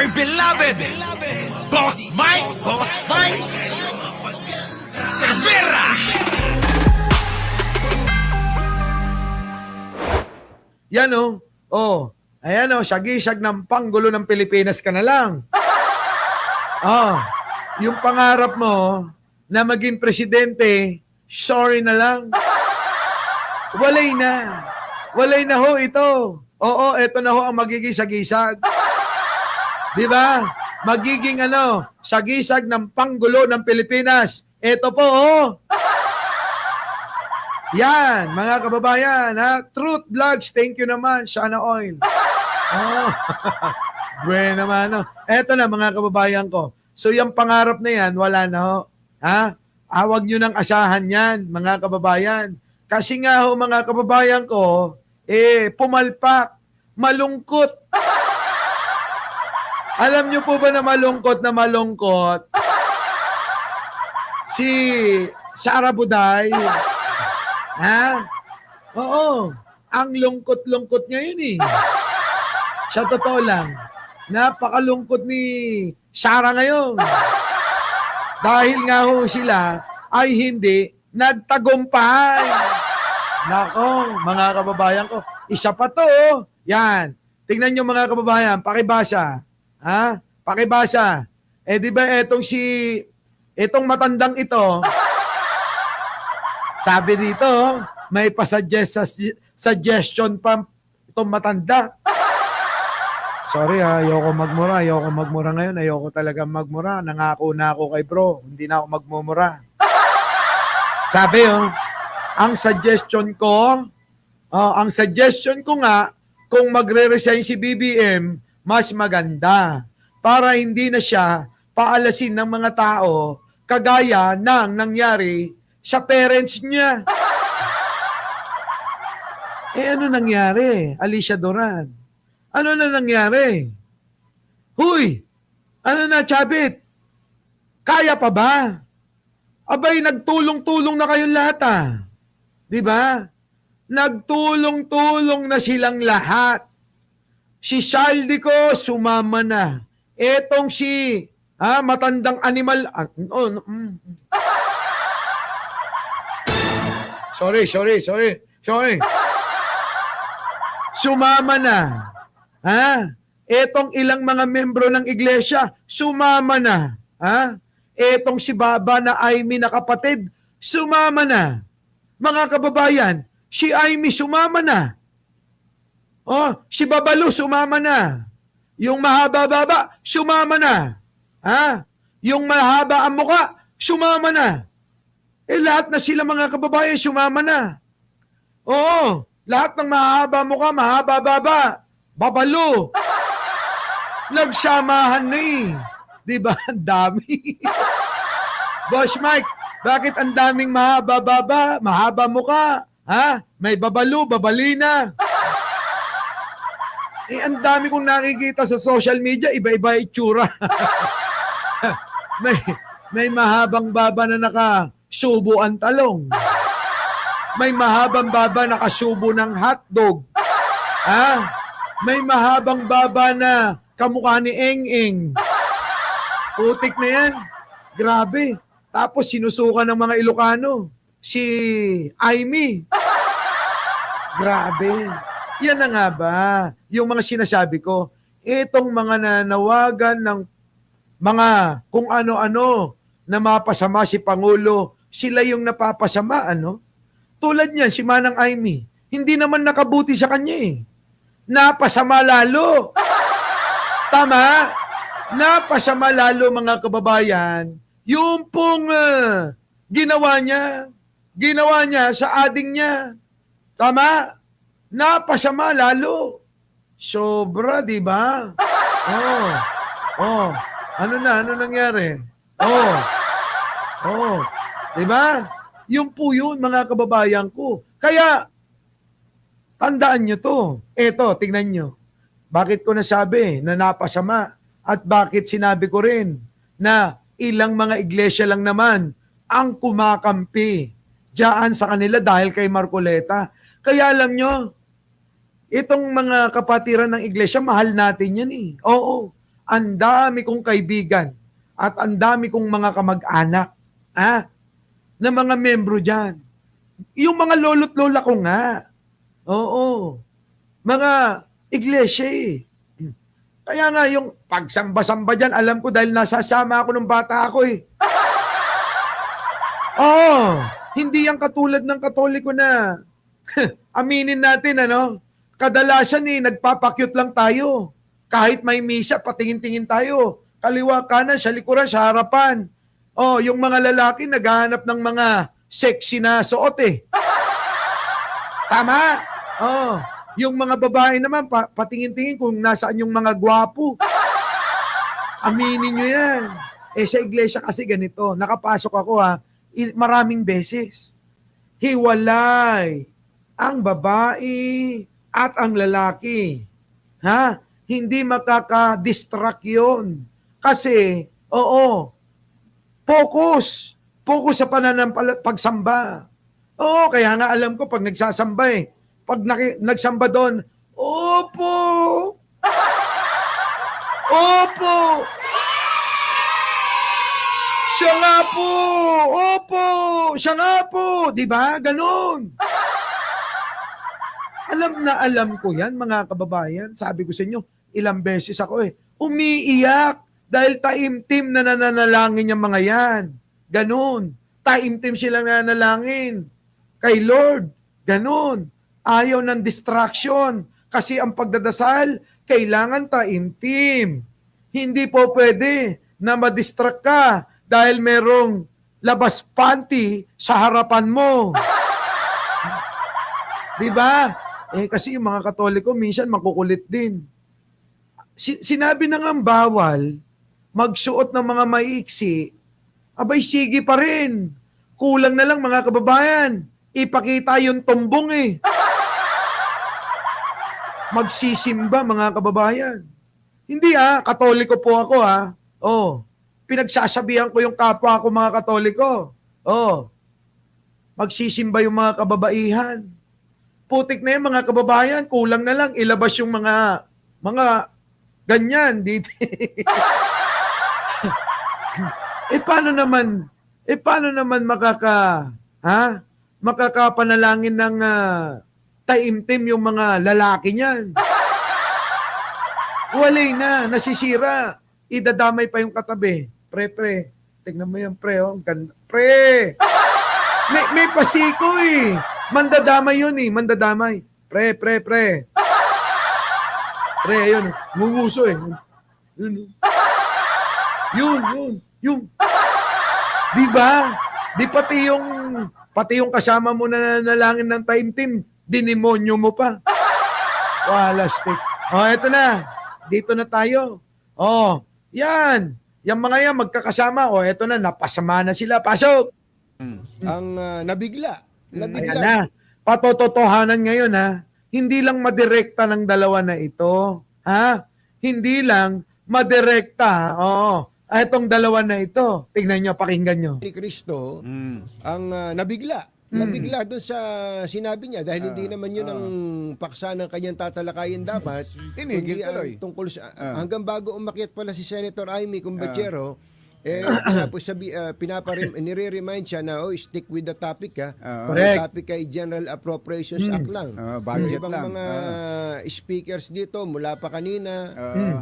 dear beloved, Boss Mike Cervera. Yan o. Oh. Ayan o, syagi-syag ng panggulo ng Pilipinas ka na lang. Oh. Yung pangarap mo na maging presidente, sorry na lang. Walay na. Walay na ho ito. Oo, eto na ho ang magiging sagisag. Di ba? Magiging sagisag ng panggulo ng Pilipinas. Eto po, oh. Yan, mga kababayan, ha? Truth Vlogs, thank you naman. Shana Oil. Oh. Bueno naman, no? Eto na, mga kababayan ko. So, yung pangarap na yan, wala na ho. Ha? Huwag nyo nang asahan yan, mga kababayan. Kasi nga ho, mga kababayan ko, pumalpak, malungkot. Alam nyo po ba na malungkot si Sara Buday? Ha? Oo. Ang lungkot-lungkot niya yun eh. Sa totoo lang, napakalungkot ni Sara ngayon. Dahil nga ho sila ay hindi nagtagumpay. Nako, mga kababayan ko. Isa pa to. Yan. Tingnan nyo mga kababayan, pakibasa. Ha? Pakibasa. Di ba itong matandang ito, sabi dito, may suggestion pa itong matanda. Sorry ayoko magmura ngayon. Ayoko talaga magmura. Nangako na ako kay bro. Hindi na ako magmumura. Sabi ang suggestion ko nga, kung magre-resign si BBM, mas maganda. Para hindi na siya paalasin ng mga tao kagaya ng nangyari sa parents niya. Ano nangyari, Alicia Duran? Ano na nangyari? Huy! Ano na, Chabit? Kaya pa ba? Abay, nagtulong-tulong na kayong lahat Di ba? Nagtulong-tulong na silang lahat. Si Saldico, sumama na. Etong si matandang animal. Sorry. Sumama na. Etong ilang mga membro ng iglesia, sumama na. Etong si Baba na Aimee na kapatid, sumama na. Mga kababayan, si Aimee sumama na. Si Babalu sumama na. Yung mahaba-baba, sumama na. Yung mahaba ang muka, sumama na. Lahat na sila mga kababayan, sumama na. Oo, lahat ng mahaba mukha, mahaba-baba, Babalu. Nagsamahan na Diba? Ang dami. Boss Mike, bakit ang daming mahaba-baba, mahaba mukha? May Babalu, Babalina. Ang dami kong nakikita sa social media, iba-iba itsura. may mahabang baba na nakasubo ang talong. May mahabang baba na nakasubo ng hotdog. May mahabang baba na kamukha ni Eng-Eng. Putik na yan. Grabe. Tapos sinusuka ng mga Ilocano. Si Aimee. Grabe. Yan na nga ba? Yung mga sinasabi ko, itong mga nanawagan ng mga kung ano-ano na mapasama si Pangulo, sila yung napapasama, Tulad niyan, si Manang Aimee. Hindi naman nakabuti sa kanya Napasama lalo. Tama? Napasama lalo, mga kababayan, yung pong ginawa niya sa ading niya. Tama? Napasama lalo. Sobra, di ba? Ano nangyari? Di ba? Yung po yun, mga kababayan ko. Kaya, tandaan nyo to. Eto, tingnan nyo. Bakit ko nasabi na napasama? At bakit sinabi ko rin na ilang mga iglesia lang naman ang kumakampi diyan sa kanila dahil kay Marcoleta. Kaya alam nyo, itong mga kapatiran ng iglesia, mahal natin yan Oo. ang dami kong kaibigan at ang dami kong mga kamag-anak na mga membro dyan. Yung mga lolo't lola ko nga. Oo. Mga iglesia eh. Kaya nga yung pagsamba-samba dyan, alam ko dahil nasasama ako nung bata ako eh. Oo. Hindi yan katulad ng Katoliko na aminin natin kadalasan nagpapakyut lang tayo. Kahit may misa, patingin-tingin tayo. Kaliwa, kanan, sa likuran, sa harapan. Yung mga lalaki naghahanap ng mga sexy na suot eh. Tama? Yung mga babae naman, patingin-tingin kung nasaan yung mga gwapo. Aminin nyo yan. Sa iglesia kasi ganito, nakapasok ako maraming beses. Hiwalay ang babae at ang lalaki. Hindi makaka-distract yun. Kasi, focus. Focus sa pagsamba. Kaya nga alam ko pag nagsasamba pag nagsamba doon, opo! Opo! Siya nga po! Opo! Siya nga po! Diba? Ganon. Alam na alam ko yan, mga kababayan. Sabi ko sa inyo, ilang beses ako umiiyak dahil taimtim na nananalangin yung mga yan. Ganon. Taimtim silang nananalangin kay Lord. Ganon. Ayaw ng distraction. Kasi ang pagdadasal, kailangan taimtim. Hindi po pwede na madistract ka dahil merong labas panty sa harapan mo. Diba? Kasi yung mga Katoliko, minsan makukulit din. Sinabi na nga bawal magsuot ng mga maiksi, abay sige pa rin. Kulang na lang mga kababayan. Ipakita yung tumbong Magsisimba mga kababayan. Hindi Katoliko po ako pinagsasabihan ko yung kapwa ko mga Katoliko. Magsisimba yung mga kababaihan. Putik na yung mga kababayan, kulang na lang ilabas yung mga ganyan dito. Paano naman makakapanalangin ng taimtim yung mga lalaki niyan? Walay na, nasisira. Idadamay pa yung katabi. Pre. Tignan mo yan, pre. Ganda. Pre! May pasiko Mandadamay yun mandadamay. Pre. Pre, yun. Nguguso Yun. Diba? Di pati yung kasama mo na nanalangin ng taimtim, dinimonyo mo pa. Walastik. Eto na. Dito na tayo. Yan. Yung mga yan, magkakasama. Eto na, napasama na sila. Pasok! Ang nabigla. Ayan na. Patototohanan ngayon, hindi lang madirekta ng dalawa na ito. Hindi lang madirekta. Itong dalawa na ito. Tingnan nyo, pakinggan nyo. Ni Cristo, ang nabigla. Nabigla doon sa sinabi niya dahil hindi naman yun ang paksa ng kanyang tatalakayin dapat. Tinigil tuloy. Tungkol sa, hanggang bago umakyat pala si Senator Amy Cumbachero, nire-remind siya na stick with the topic Correct. Ang topic ay General Appropriations Act lang. Budget Ibang lang. mga speakers dito mula pa kanina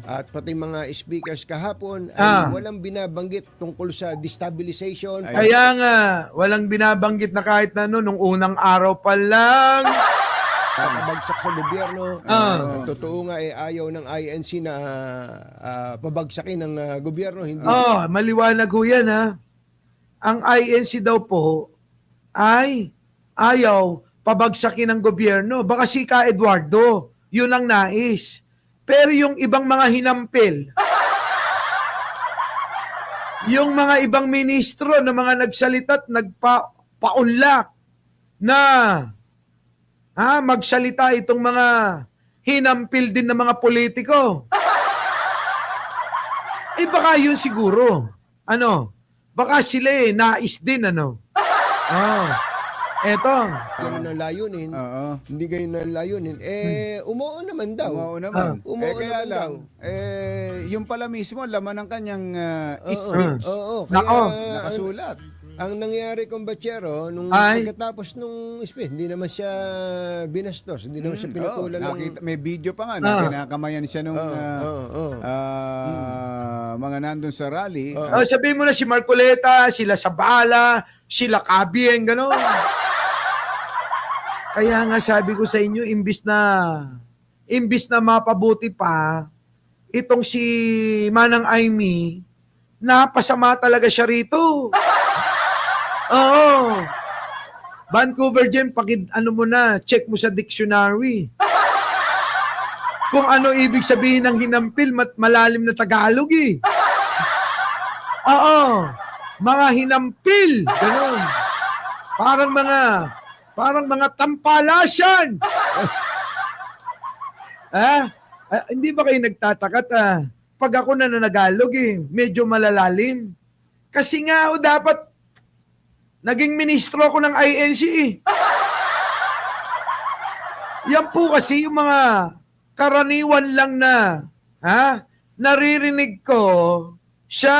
at pati mga speakers kahapon ay walang binabanggit tungkol sa destabilization. Kaya nga, walang binabanggit na kahit na nung unang araw pa lang. Pabagsak sa gobyerno. Totoo nga ayaw ng INC na pabagsakin ng gobyerno. Hindi. Maliwanag ho yan Ang INC daw po ay ayaw pabagsakin ng gobyerno. Baka si Ka Eduardo, yun ang nais. Pero yung ibang mga hinampil, yung mga ibang ministro na mga nagsalita at nagpaunlak na magsalita itong mga hinampil din ng mga politiko. Baka yun siguro. Baka sila nais din, Eto. ganun ang layunin. Oo. Hindi ganun ang layunin. Umuo naman daw. Oo naman. Umuo Kaya naman lang, yung pala mismo, laman ng kanyang speech, Oo. Nako. Kaya, nakasulat. ang nangyari kong Bachero, nung Ay. pagkatapos nung speech, hindi naman siya binastos, hindi naman siya pinatulan ng... May video pa nga na kinakamayan siya nung oo. mga nandun sa rally. Sabihin mo na si Marcoleta, sila Sabala, sila Kabieng, gano'n. Kaya nga sabi ko sa inyo, imbis na mapabuti pa, itong si Manang Aimee, napasama talaga siya rito. Oo. Vancouver Jem, mo na, check mo sa dictionary. Kung ano ibig sabihin ng hinampil, malalim na Tagalog eh. Oo. Mga hinampil. Ganun. Parang mga tampalasan. Hindi ba kayo nagtatakat pag ako na Nagalog medyo malalalim. Kasi nga dapat naging ministro ako ng INC Yan po kasi yung mga karaniwan lang na naririnig ko sa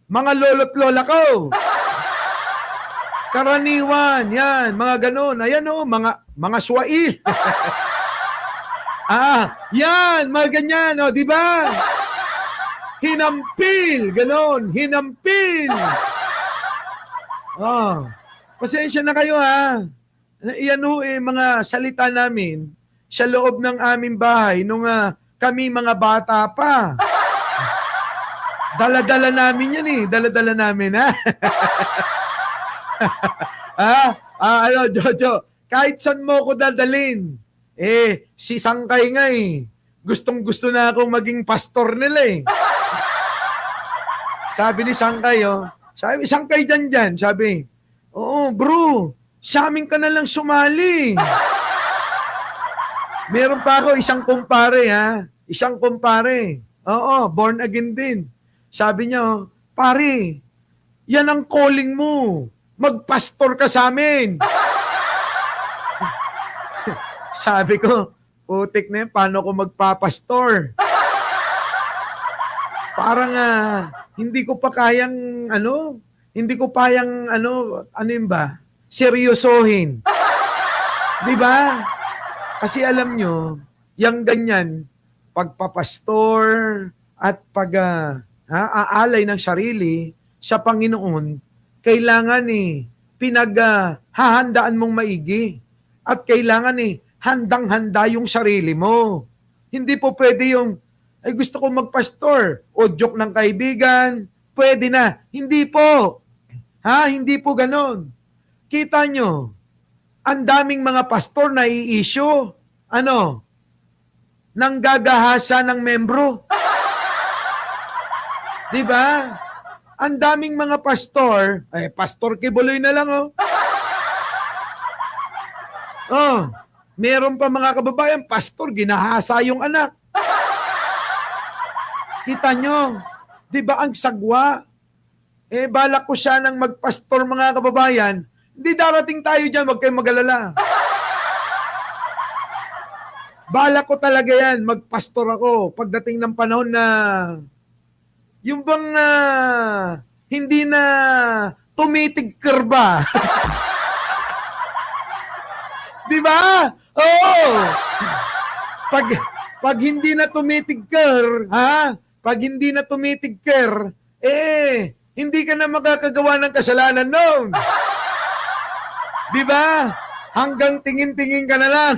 mga lolo't lola ko. Karaniwan, yan, mga ganon. Ayan mga swail. Yan, mga ganyan, di ba? Hinampil, ganon, hinampil. Pasensya na kayo Yan mga salita namin sa loob ng aming bahay nung kami mga bata pa. Dala-dala namin yan dala-dala namin Jojo, kahit saan mo ko dadalin, si Sangkay nga gustong-gusto na akong maging pastor nila Sabi ni Sangkay, sabi, Sangkay dyan, sabi, oo, bro, sa amin ka na lang sumali. Meron pa ako isang kumpare, oo, born again din. Sabi niya, pare, yan ang calling mo. Magpastor ka sa amin. Sabi ko, putik na yan, paano ko magpapastor? Parang hindi ko kayang seryosohin. 'Di ba? Kasi alam nyo, yung ganyan, pagpapastor at aalay ng sarili sa Panginoon, kailangan pinaghahandaan mong maigi. At kailangan handang-handa yung sarili mo. Hindi po pwede yung gusto ko magpastor o joke ng kaibigan, pwede na. Hindi po. Hindi po ganon. Kita nyo, ang daming mga pastor na i-issue, nang gagahasa ng membro. Diba? Ang daming mga pastor, Pastor Kibuloy na lang, meron pa mga kababayan, pastor, ginahasa yung anak. Kita nyo, di ba ang sagwa? Balak ko siya ng magpastor mga kababayan, hindi darating tayo dyan, wag kayong mag-alala. Balak ko talaga yan, magpastor ako pagdating ng panahon na yung bang hindi na tumitigker ba? Di ba? Oo. Pag hindi na tumitigker, pag hindi na tumitigker, hindi ka na makakagawa ng kasalanan noon. Di ba? Hanggang tingin-tingin ka na lang.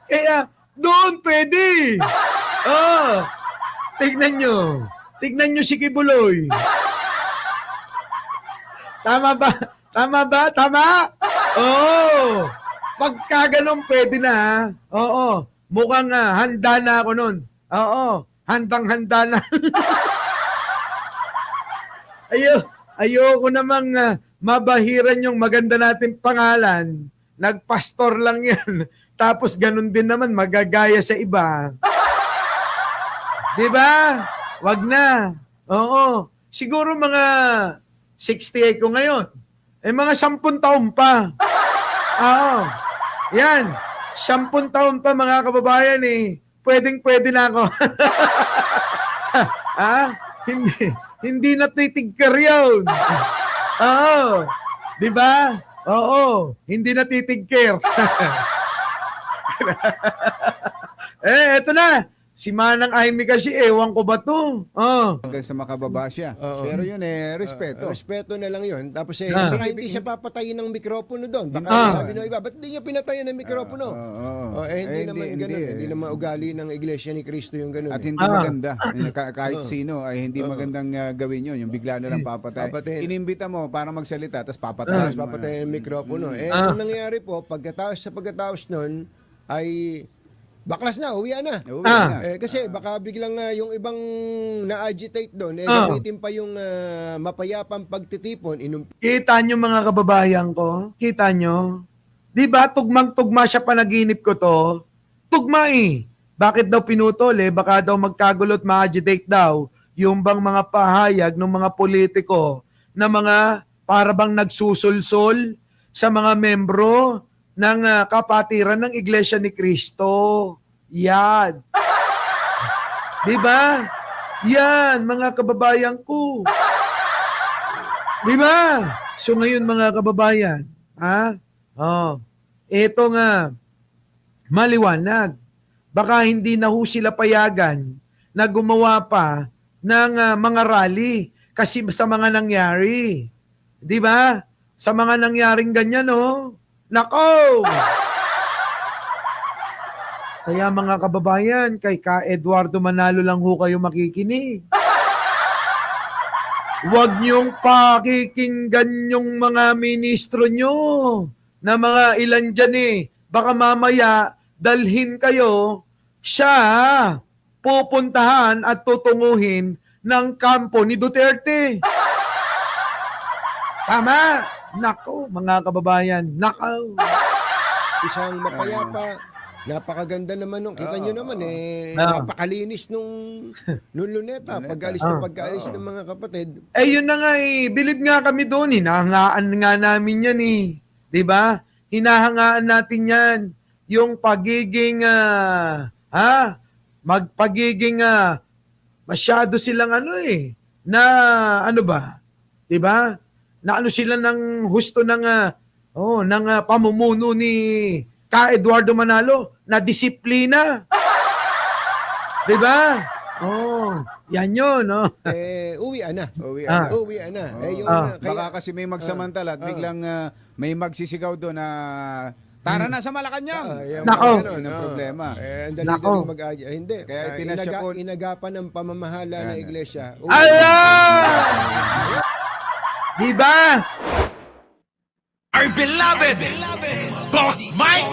Kaya, doon pwede. Tignan nyo. Tignan nyo si Kibuloy. Tama ba? Tama ba? Tama? Oo. Pagka ganun, pwede na. Oo. Mukhang handa na ako nun. Oo. Handang-handa na. Ayoko namang mabahiran yung maganda nating pangalan. Nagpastor lang yan. Tapos ganun din naman, magagaya sa iba. Diba? Wag na. Oo. Siguro mga 68 ko ngayon. Mga 10 taon pa. Oo. Yan. 10 taon pa mga kababayan Pwedeng-pwede na ako. Hindi natitigkar yun. Oo. Di ba? Oo. Hindi natitigkar. Eto na. Si Manang Aimee kasi, ewan ko ba to? Hanggang sa makababa siya. Oo. Pero yun respeto. Respeto na lang yun. Tapos Ah. hindi siya papatayin ng mikropono doon. Baka sabi ng iba, ba't hindi niya pinatayin ng mikropono? Hindi naman ganun. Hindi naman ugali ng Iglesia ni Cristo yung ganun. At hindi maganda. Kahit sino ay hindi magandang gawin yun. Yung bigla na lang papatay. Papatayin. Inimbita mo para magsalita, tapos papatay. Tapos papatayin ng mikropono. Ang nangyayari po, pagkatapos nun, ay baklas na, uwian na. Uwi na. Kasi baka biglang yung ibang na-agitate doon, gamitin pa yung mapayapang pagtitipon. Kita nyo mga kababayan ko? Kita nyo? Di ba tugmang-tugma siya panaginip ko to? Tugma Bakit daw pinutol Baka daw magkagulot, ma-agitate daw yung bang mga pahayag ng mga politiko na mga para bang nagsusulsol sa mga membro ng kapatiran ng Iglesia ni Cristo. Yan. Di ba? Yan, mga kababayan ko. Di ba? So ngayon mga kababayan, ito nga, maliwanag. Baka hindi na ho sila payagan na gumawa pa ng mga rally kasi sa mga nangyari. Di ba? Sa mga nangyaring ganyan, Nako! Kaya mga kababayan, kay Ka Eduardo Manalo lang ho kayo makikinig. Huwag niyong pakikinggan yung mga ministro nyo na mga ilan dyan Baka mamaya dalhin kayo siya pupuntahan at tutunguhin ng kampo ni Duterte. Tama? Nako, mga kababayan. Nako. Isang mapayapa, napakaganda naman nung, kita nyo naman napakalinis nung luneta, pag-alis ng mga kapatid. Yun na nga bilib nga kami doon, hinahangaan nga namin yan Di ba? Hinahangaan natin yan. Yung pagiging, masyado silang na ano ba? Di ba? Na sila ng husto ng pamumuno ni Ka Eduardo Manalo na disiplina. 'Di ba? Yan 'yon, Uwian na. Uwian na. Baka kasi may magsamantala at biglang may magsisigaw doon na tara na sa Malacanang. Nako. Ano ang problema? Ang dali-dali hindi. Kaya pinasya po. Inagapan ng pamamahala ng iglesia. Diba? Our beloved Boss Mike.